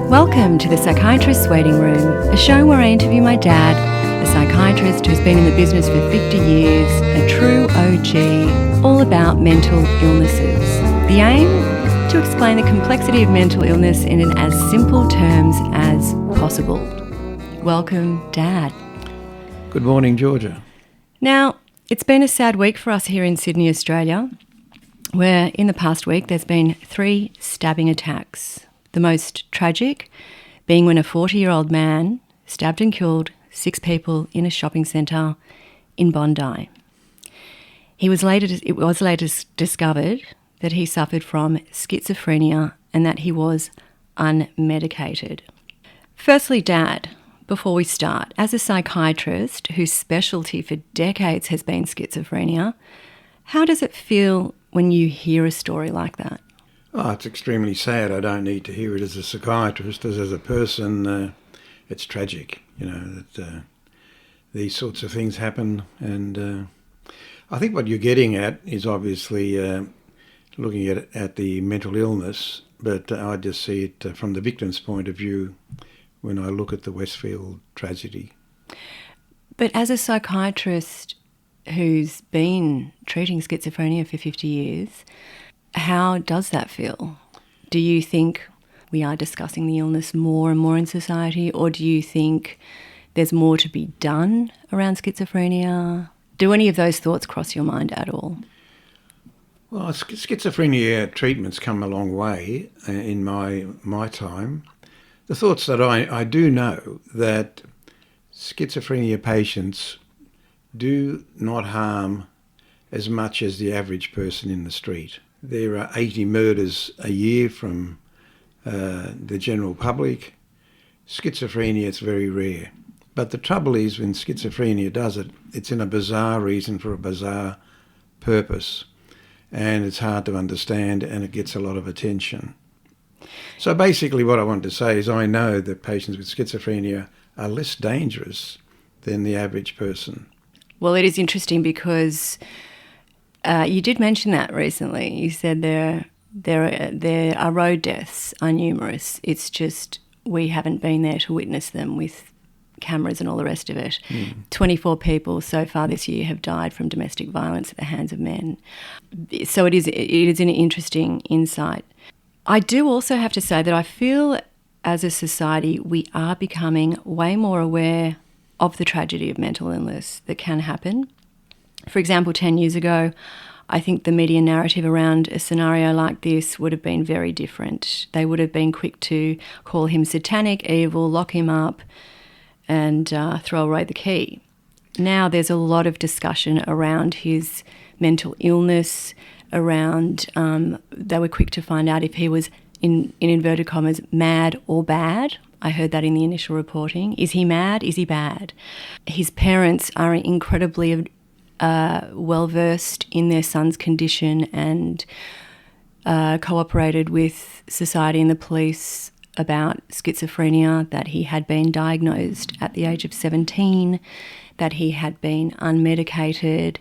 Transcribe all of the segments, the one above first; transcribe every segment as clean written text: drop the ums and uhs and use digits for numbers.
Welcome to the Psychiatrist's Waiting Room, a show where I interview my dad, a psychiatrist who's been in the business for 50 years, a true OG, all about mental illnesses. The aim? To explain the complexity of mental illness in as simple terms as possible. Welcome, Dad. Good morning, Georgia. Now, it's been a sad week for us here in Sydney, Australia, where in the past week there's been 3 stabbing attacks. The most tragic being when a 40-year-old man stabbed and killed 6 people in a shopping centre in Bondi. It was later discovered that he suffered from schizophrenia and that he was unmedicated. Firstly, Dad, before we start, as a psychiatrist whose specialty for decades has been schizophrenia, how does it feel when you hear a story like that? Oh, it's extremely sad. I don't need to hear it as a psychiatrist. As a person, it's tragic, that these sorts of things happen. And I think what you're getting at is obviously looking at the mental illness, but I just see it from the victim's point of view when I look at the Westfield tragedy. But as a psychiatrist who's been treating schizophrenia for 50 years, how does that feel? Do you think we are discussing the illness more and more in society, or do you think there's more to be done around schizophrenia? Do any of those thoughts cross your mind at all? Well, schizophrenia treatment's come a long way in my time. The thoughts that I do know that schizophrenia patients do not harm as much as the average person in the street. There are 80 murders a year from the general public. Schizophrenia is very rare. But the trouble is when schizophrenia does it, it's in a bizarre reason for a bizarre purpose. And it's hard to understand and it gets a lot of attention. So basically what I want to say is I know that patients with schizophrenia are less dangerous than the average person. Well, it is interesting because you did mention that recently. You said there are road deaths are numerous. It's just we haven't been there to witness them with cameras and all the rest of it. 24 people so far this year have died from domestic violence at the hands of men. So it is an interesting insight. I do also have to say that I feel as a society we are becoming way more aware of the tragedy of mental illness that can happen. For example, 10 years ago, I think the media narrative around a scenario like this would have been very different. They would have been quick to call him satanic, evil, lock him up, and throw away the key. Now there's a lot of discussion around his mental illness, around they were quick to find out if he was, in inverted commas, mad or bad. I heard that in the initial reporting. Is he mad? Is he bad? His parents are incredibly well-versed in their son's condition and cooperated with society and the police about schizophrenia, that he had been diagnosed at the age of 17, that he had been unmedicated.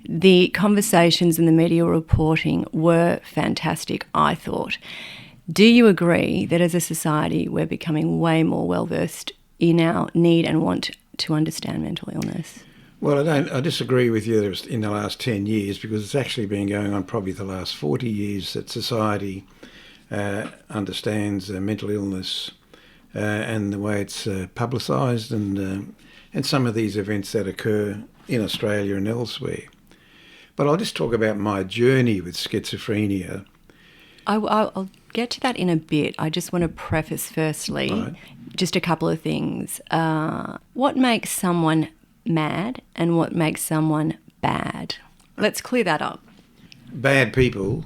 The conversations and the media reporting were fantastic, I thought. Do you agree that as a society we're becoming way more well-versed in our need and want to understand mental illness? Well, I disagree with you in the last 10 years because it's actually been going on probably the last 40 years that society understands mental illness and the way it's publicised and some of these events that occur in Australia and elsewhere. But I'll just talk about my journey with schizophrenia. I'll get to that in a bit. I just want to preface firstly just a couple of things. What makes someone mad and what makes someone bad? Let's clear that up. Bad people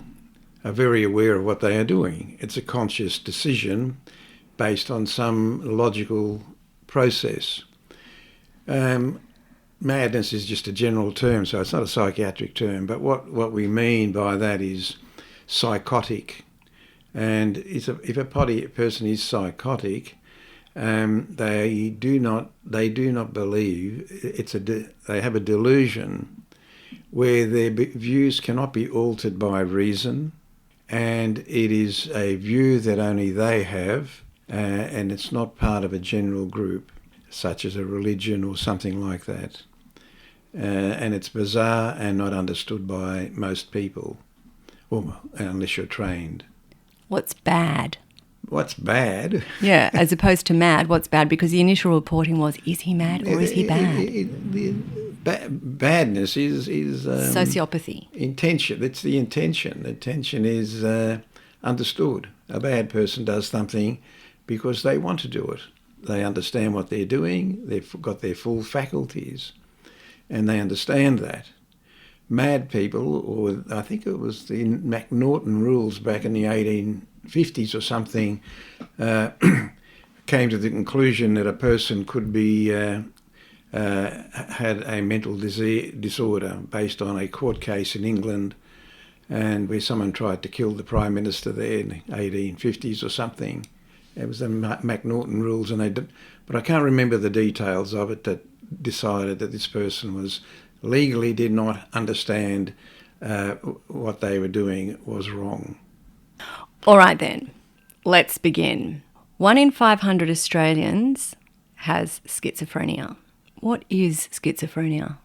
are very aware of what they are doing. It's a conscious decision based on some logical process. Madness is just a general term, so it's not a psychiatric term, but what we mean by that is psychotic. And if a person is psychotic, they do not believe they have a delusion where their views cannot be altered by reason, and it is a view that only they have, and it's not part of a general group, such as a religion or something like that. And it's bizarre and not understood by most people, unless you're trained. What's bad? What's bad? Yeah, as opposed to mad, what's bad? Because the initial reporting was, is he mad or is he bad? Badness is Sociopathy. intention. It's the intention. The intention is understood. A bad person does something because they want to do it. They understand what they're doing. They've got their full faculties, and they understand that. Mad people, or I think it was the McNaughton rules back in the 1850s or something, came to the conclusion that a person could be had a mental disorder based on a court case in England, and where someone tried to kill the Prime Minister there in the 1850s or something. It was the McNaughton rules, but I can't remember the details of it, that decided that this person was legally did not understand what they were doing was wrong. All right then, let's begin. 1 in 500 Australians has schizophrenia. What is schizophrenia?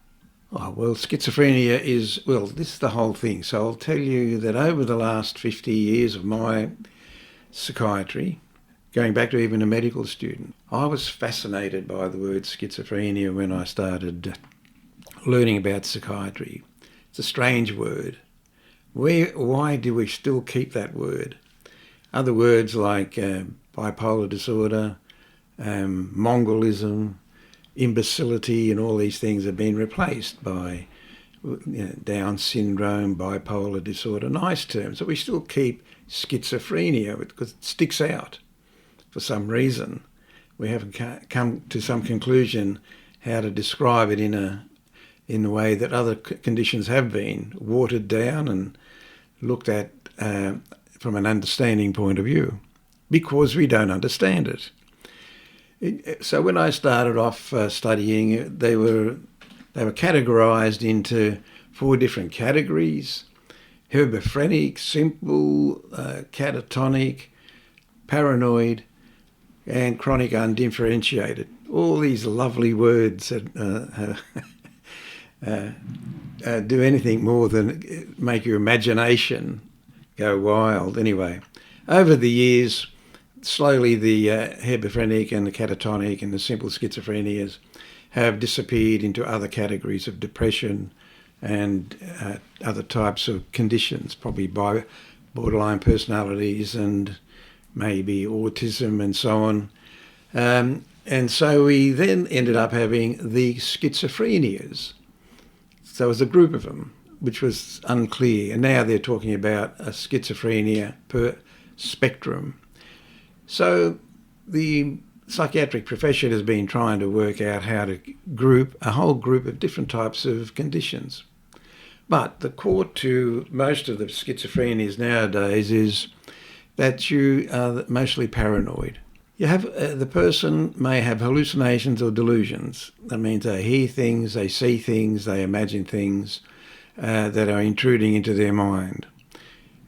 Oh, well, schizophrenia is, this is the whole thing. So I'll tell you that over the last 50 years of my psychiatry, going back to even a medical student, I was fascinated by the word schizophrenia when I started learning about psychiatry. It's a strange word. Why do we still keep that word? Other words like bipolar disorder, Mongolism, imbecility, and all these things have been replaced by Down syndrome, bipolar disorder, nice terms. So we still keep schizophrenia because it sticks out for some reason. We haven't come to some conclusion how to describe it in the way that other conditions have been watered down and looked at from an understanding point of view, because we don't understand it. So when I started off studying, they were categorised into 4 different categories: hebephrenic, simple, catatonic, paranoid, and chronic undifferentiated. All these lovely words that do anything more than make your imagination go wild. Anyway, over the years, slowly the hebephrenic and the catatonic and the simple schizophrenias have disappeared into other categories of depression and other types of conditions, probably by borderline personalities and maybe autism and so on. And so we then ended up having the schizophrenias. So it was a group of them, which was unclear. And now they're talking about a schizophrenia per spectrum. So the psychiatric profession has been trying to work out how to group a whole group of different types of conditions. But the core to most of the schizophrenias nowadays is that you are mostly paranoid. You have the person may have hallucinations or delusions. That means they hear things, they see things, they imagine things that are intruding into their mind.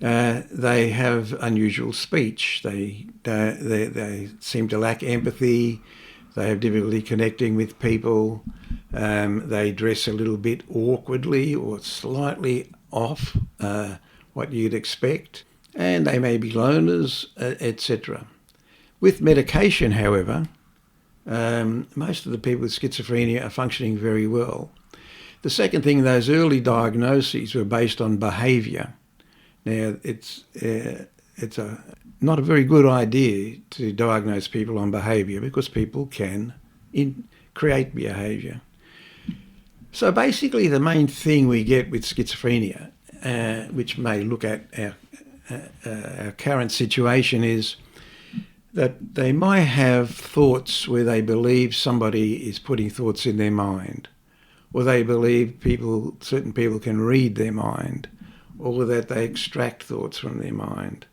They have unusual speech. They seem to lack empathy. They have difficulty connecting with people. They dress a little bit awkwardly or slightly off what you'd expect. And they may be loners, etc. With medication, however, most of the people with schizophrenia are functioning very well. The second thing, those early diagnoses were based on behaviour. Now, it's not a very good idea to diagnose people on behaviour, because people can create behaviour. So basically the main thing we get with schizophrenia, which may look at our current situation, is that they might have thoughts where they believe somebody is putting thoughts in their mind, or they believe certain people can read their mind, or that they extract thoughts from their mind,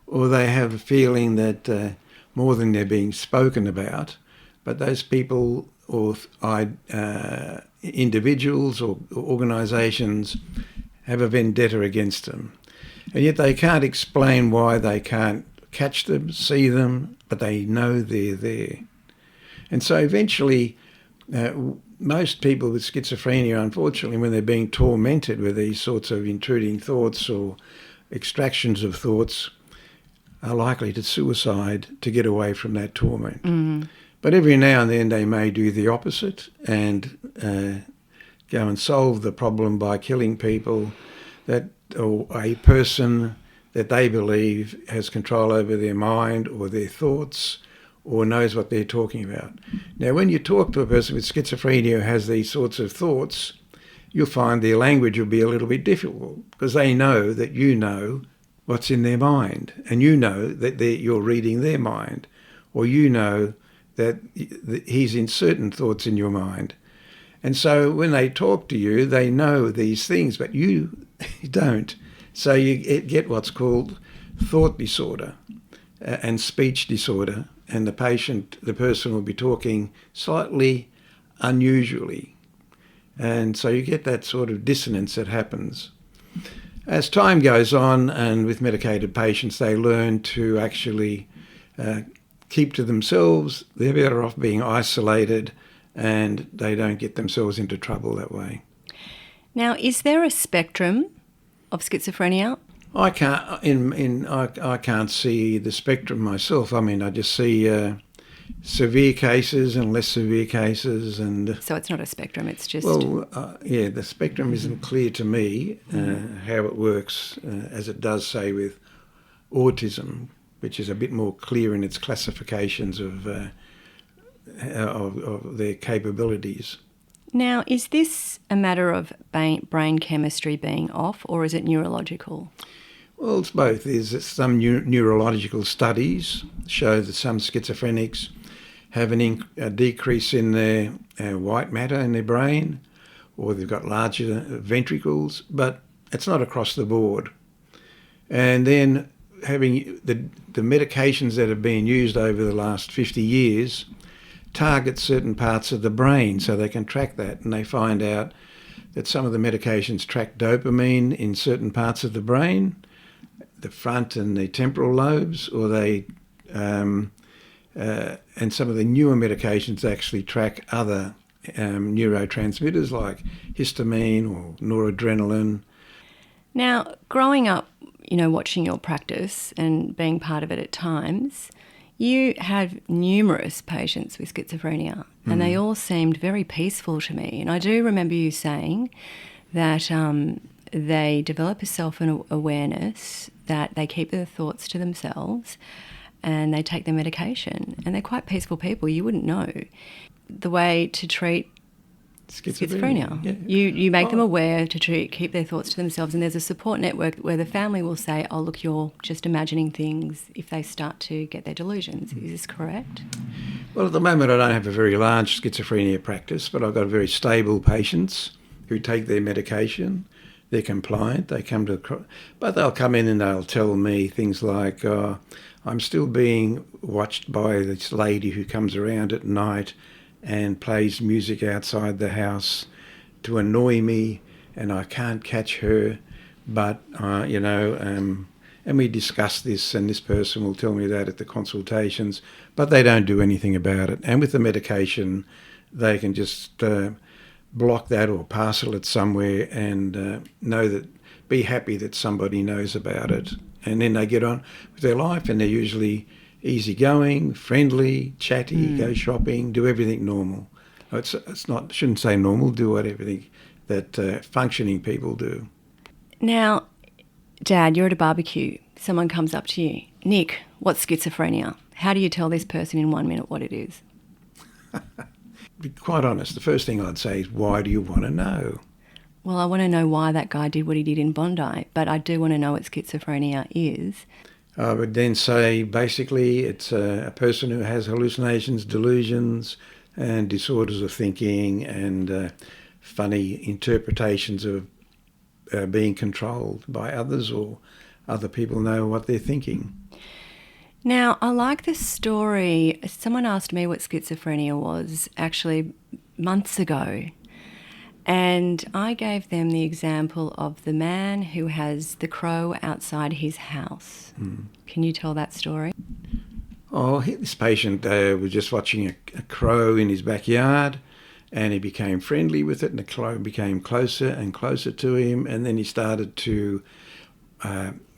or they have a feeling that more than they're being spoken about, but those people or individuals or organisations have a vendetta against them. And yet they can't explain why they can't catch them, see them, but they know they're there. And so eventually, most people with schizophrenia, unfortunately, when they're being tormented with these sorts of intruding thoughts or extractions of thoughts, are likely to suicide to get away from that torment. Mm. But every now and then they may do the opposite and go and solve the problem by killing people or a person that they believe has control over their mind or their thoughts or knows what they're talking about. Now, when you talk to a person with schizophrenia who has these sorts of thoughts, you'll find their language will be a little bit difficult because they know that you know what's in their mind, and you know that you're reading their mind, or you know that he's in certain thoughts in your mind. And so when they talk to you, they know these things, but you don't. So you get what's called thought disorder and speech disorder, and the person will be talking slightly unusually. And so you get that sort of dissonance that happens. As time goes on, and with medicated patients, they learn to actually keep to themselves. They're better off being isolated, and they don't get themselves into trouble that way. Now, is there a spectrum of schizophrenia? I can't see the spectrum myself. I mean, I just see severe cases and less severe cases, and So it's not a spectrum, it's just... the spectrum isn't clear to me how it works, as it does, say, with autism, which is a bit more clear in its classifications of their capabilities. Now, is this a matter of brain chemistry being off, or is it neurological? Well, it's both. There's some neurological studies show that some schizophrenics have a decrease in their white matter in their brain, or they've got larger ventricles, but it's not across the board. And then having the medications that have been used over the last 50 years target certain parts of the brain so they can track that, and they find out that some of the medications track dopamine in certain parts of the brain, the front and the temporal lobes, or they and some of the newer medications actually track other neurotransmitters like histamine or noradrenaline. Now, growing up, watching your practice and being part of it at times, you had numerous patients with schizophrenia, and they all seemed very peaceful to me. And I do remember you saying that they develop a self-awareness, that they keep their thoughts to themselves, and they take their medication. And they're quite peaceful people. You wouldn't know the way to treat schizophrenia. Yeah. You make them aware to keep their thoughts to themselves, and there's a support network where the family will say, oh, look, you're just imagining things if they start to get their delusions. Is this correct? Well, at the moment I don't have a very large schizophrenia practice, but I've got very stable patients who take their medication. They're compliant. They come but they'll come in and they'll tell me things like, I'm still being watched by this lady who comes around at night and plays music outside the house to annoy me, and I can't catch her, but, and we discuss this, and this person will tell me that at the consultations, but they don't do anything about it. And with the medication, they can just block that or parcel it somewhere and be happy that somebody knows about it. And then they get on with their life, and they're usually easygoing, friendly, chatty, go shopping, do everything normal. Shouldn't say normal, do everything that functioning people do. Now, Dad, you're at a barbecue. Someone comes up to you. Nick, what's schizophrenia? How do you tell this person in 1 minute what it is? To be quite honest, the first thing I'd say is, why do you want to know? Well, I want to know why that guy did what he did in Bondi, but I do want to know what schizophrenia is. I would then say basically it's a person who has hallucinations, delusions, and disorders of thinking, and funny interpretations of being controlled by others, or other people know what they're thinking. Now, I like this story. Someone asked me what schizophrenia was actually months ago, And I gave them the example of the man who has the crow outside his house. Can you tell that story? Oh, this patient was just watching a crow in his backyard, and he became friendly with it, and the crow became closer and closer to him, and then he started to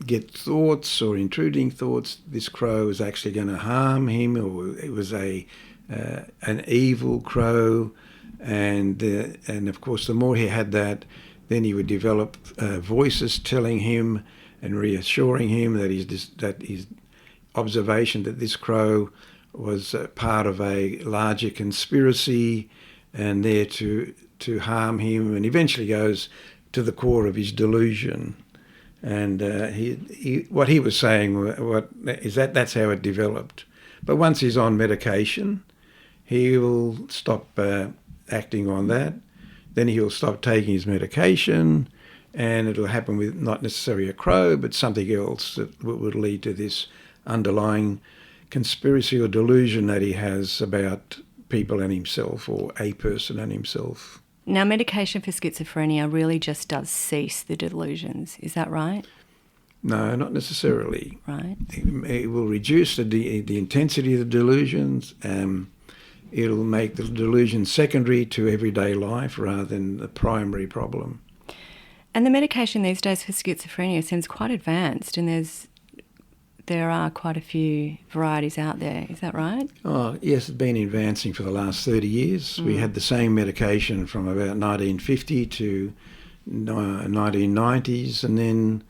get thoughts or intruding thoughts. This crow was actually going to harm him, or it was an evil crow, and of course, the more he had that, then he would develop voices telling him and reassuring him that his observation that this crow was part of a larger conspiracy and there to harm him, and eventually goes to the core of his delusion. And what he was saying that's how it developed. But once he's on medication, he will stop acting on that. Then he'll stop taking his medication, and it'll happen with not necessarily a crow, but something else that would lead to this underlying conspiracy or delusion that he has about people and himself, or a person and himself. Now, medication for schizophrenia really just does cease the delusions. Is that right? No, not necessarily. Right. It will reduce the intensity of the delusions. It'll make the delusion secondary to everyday life rather than the primary problem. And the medication these days for schizophrenia seems quite advanced, and there are quite a few varieties out there. Is that right? Oh, yes, it's been advancing for the last 30 years. We had the same medication from about 1950 to 1990s, and then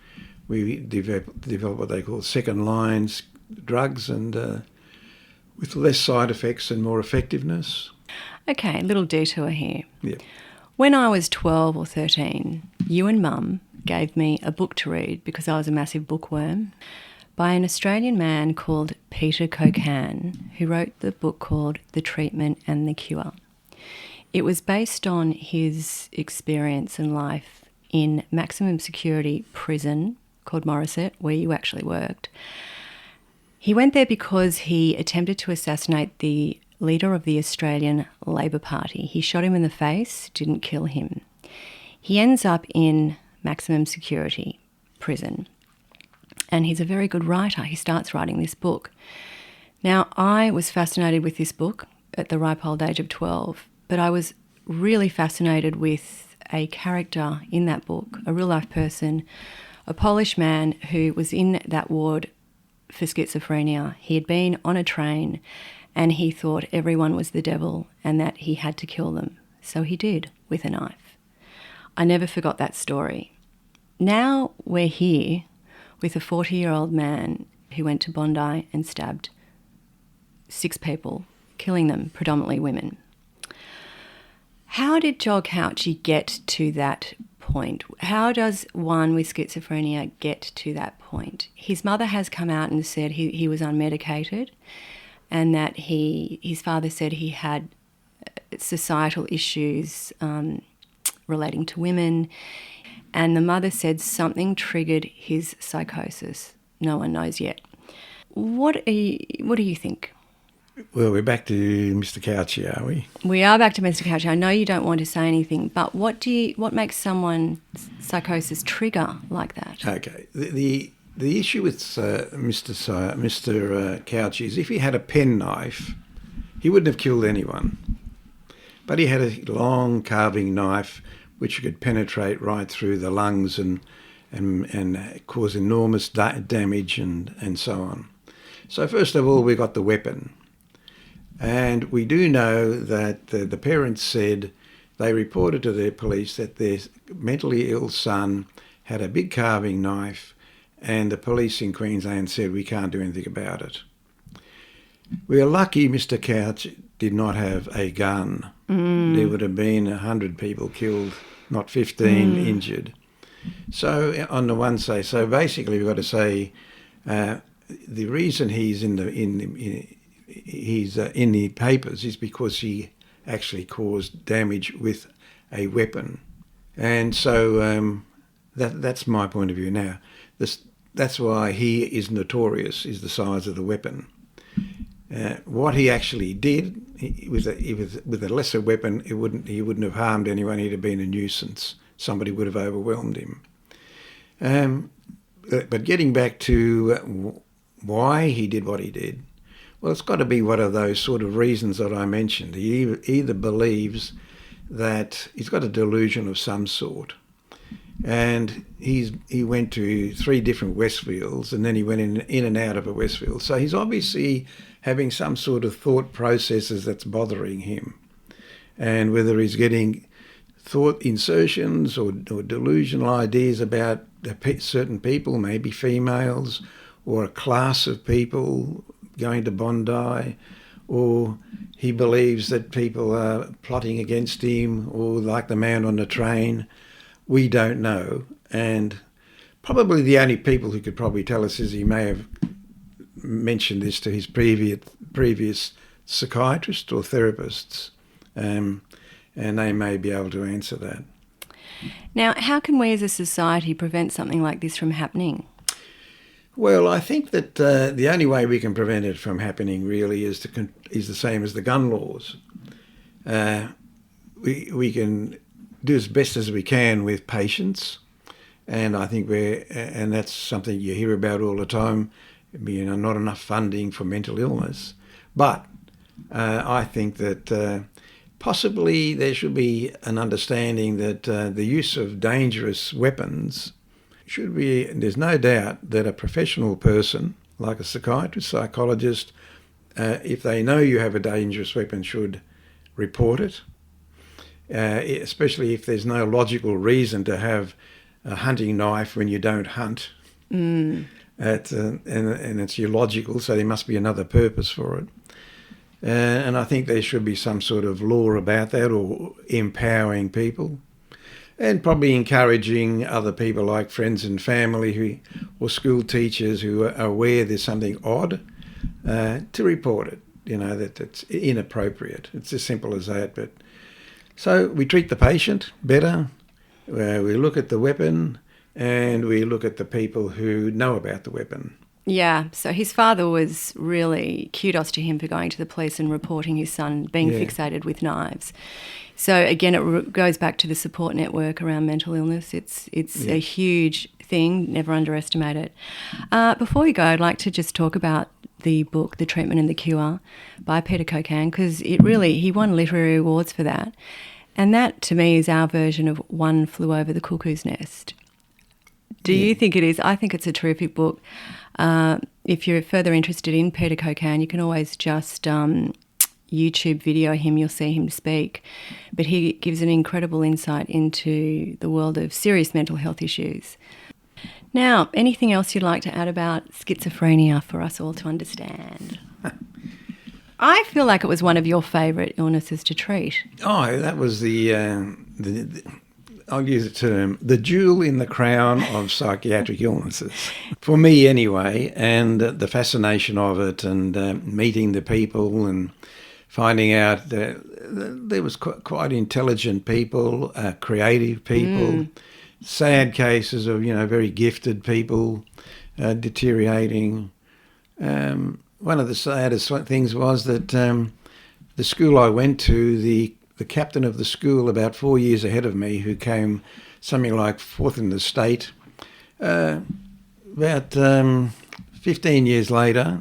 we developed what they call second lines drugs, and with less side effects and more effectiveness. Okay, a little detour here. Yeah. When I was 12 or 13, you and Mum gave me a book to read because I was a massive bookworm, by an Australian man called Peter Cocan, who wrote the book called The Treatment and the Cure. It was based on his experience and life in maximum security prison called Morisset, where you actually worked. He went there because he attempted to assassinate the leader of the Australian Labor Party. He shot him in the face, didn't kill him. He ends up in maximum security prison. And he's a very good writer. He starts writing this book. Now, I was fascinated with this book at the ripe old age of 12, but I was really fascinated with a character in that book, a real-life person, a Polish man who was in that ward for schizophrenia. He had been on a train, and he thought everyone was the devil and that he had to kill them. So he did, with a knife. I never forgot that story. Now we're here with a 40-year-old man who went to Bondi and stabbed 6 people, killing them, predominantly women. How did Joel Couchy get to that point? How does one with schizophrenia get to that point? His mother has come out and said he was unmedicated, and that his father said he had societal issues relating to women. And the mother said something triggered his psychosis. No one knows yet. What do you think? Well, we're back to Mr. Couchy, are we? We are back to Mr. Couchy. I know you don't want to say anything, but what makes someone's psychosis trigger like that? Okay. The issue with Mr. Couchy is if he had a penknife, he wouldn't have killed anyone. But he had a long carving knife which could penetrate right through the lungs and cause enormous damage and so on. So first of all, we got the weapon. And we do know that the parents said they reported to their police that their mentally ill son had a big carving knife, and the police in Queensland said we can't do anything about it. We are lucky Mr. Couch did not have a gun. There would have been 100 people killed, not 15 injured. So on the one say, so basically we've got to say the reason he's in the papers is because he actually caused damage with a weapon, and so that's my point of view. Now, that's why he is notorious, is the size of the weapon. What he actually did, with a lesser weapon, he wouldn't have harmed anyone. He'd have been a nuisance. Somebody would have overwhelmed him. But getting back to why he did what he did, well, it's got to be one of those sort of reasons that I mentioned. He either believes that he's got a delusion of some sort, and he went to 3 different Westfields, and then he went in and out of a Westfield. So he's obviously having some sort of thought processes that's bothering him, and whether he's getting thought insertions or delusional ideas about certain people, maybe females, or a class of people going to Bondi, or he believes that people are plotting against him, or like the man on the train. We don't know. And probably the only people who could probably tell us is he may have mentioned this to his previous psychiatrist or therapists, and they may be able to answer that. Now, how can we as a society prevent something like this from happening? Well, I think that the only way we can prevent it from happening really is the same as the gun laws. We can do as best as we can with patients, and I think and that's something you hear about all the time. Not enough funding for mental illness, but I think that possibly there should be an understanding that the use of dangerous weapons should be. There's no doubt that a professional person, like a psychiatrist, psychologist, if they know you have a dangerous weapon, should report it, especially if there's no logical reason to have a hunting knife when you don't hunt. And it's illogical, so there must be another purpose for it. And I think there should be some sort of law about that, or empowering people, and probably encouraging other people like friends and family or school teachers who are aware there's something odd to report it, that it's inappropriate. It's as simple as that. But so we treat the patient better, we look at the weapon, and we look at the people who know about the weapon. Yeah, so his father was really, kudos to him for going to the police and reporting his son being fixated with knives. So again, it goes back to the support network around mental illness. It's a huge thing, never underestimate it. Before we go, I'd like to just talk about the book, The Treatment and the Cure, by Peter Kocan, because he won literary awards for that. And that, to me, is our version of One Flew Over the Cuckoo's Nest. Do you think it is? I think it's a terrific book. If you're further interested in Peter Kocan, you can always just YouTube video him. You'll see him speak. But he gives an incredible insight into the world of serious mental health issues. Now, anything else you'd like to add about schizophrenia for us all to understand? I feel like it was one of your favourite illnesses to treat. Oh, that was the I'll use the term, the jewel in the crown of psychiatric illnesses. For me anyway, and the fascination of it, and meeting the people and finding out that there was quite intelligent people, creative people, sad cases of, very gifted people deteriorating. One of the saddest things was that the school I went to, the captain of the school about 4 years ahead of me, who came something like 4th in the state, about 15 years later,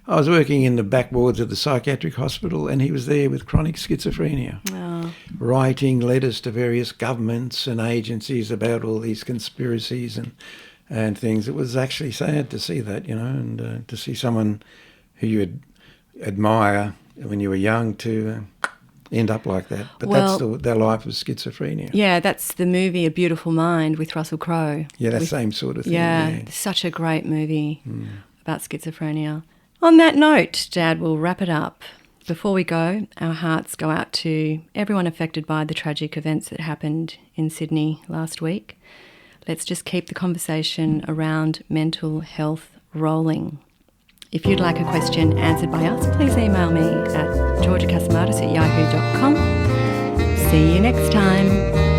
I was working in the back wards of the psychiatric hospital, and he was there with chronic schizophrenia, writing letters to various governments and agencies about all these conspiracies and things. It was actually sad to see that, and to see someone who you admire when you were young to end up like that. But that's their life of schizophrenia. Yeah, that's the movie A Beautiful Mind with Russell Crowe. Yeah, that same sort of thing. Yeah, such a great movie about schizophrenia. On that note, Dad, we'll wrap it up. Before we go, our hearts go out to everyone affected by the tragic events that happened in Sydney last week. Let's just keep the conversation around mental health rolling. If you'd like a question answered by us, please email me at georgiacassimatis@yahoo.com. See you next time.